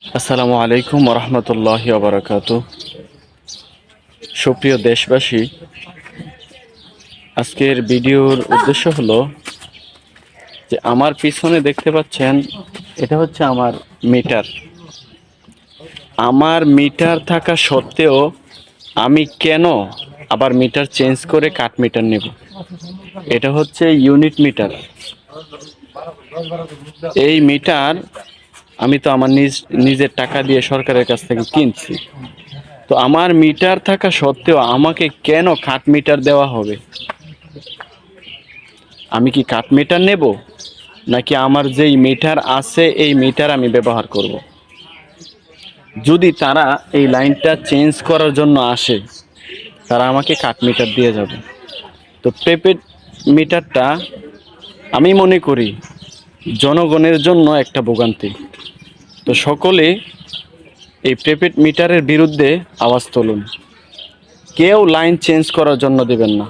আসসালামু আলাইকুম রহমতুল্লাহি ওবারাকাতু। সুপ্রিয় দেশবাসী, আজকের ভিডিওর উদ্দেশ্য হলো যে আমার পিছনে দেখতে পাচ্ছেন, এটা হচ্ছে আমার মিটার। আমার মিটার থাকা সত্ত্বেও আমি কেন আবার মিটার চেঞ্জ করে কাট মিটার নেব? এটা হচ্ছে ইউনিট মিটার। এই মিটার আমি তো আমার নিজের টাকা দিয়ে সরকারের কাছ থেকে কিনছি। তো আমার মিটার থাকা সত্ত্বেও আমাকে কেন কাট মিটার দেওয়া হবে? আমি কি কাট মিটার নেব, নাকি আমার যেই মিটার আছে এই মিটার আমি ব্যবহার করব? যদি তারা এই লাইনটা চেঞ্জ করার জন্য আসে, তারা আমাকে কাট মিটার দিয়ে যাবে। তো প্রিপেড মিটারটা আমি মনে করি জনগণের জন্য একটা ভোগান্তি। তো সকলে এই প্রিপেড মিটারের বিরুদ্ধে আওয়াজ তুলুন। কেউ লাইন চেঞ্জ করার জন্য দেবেন না।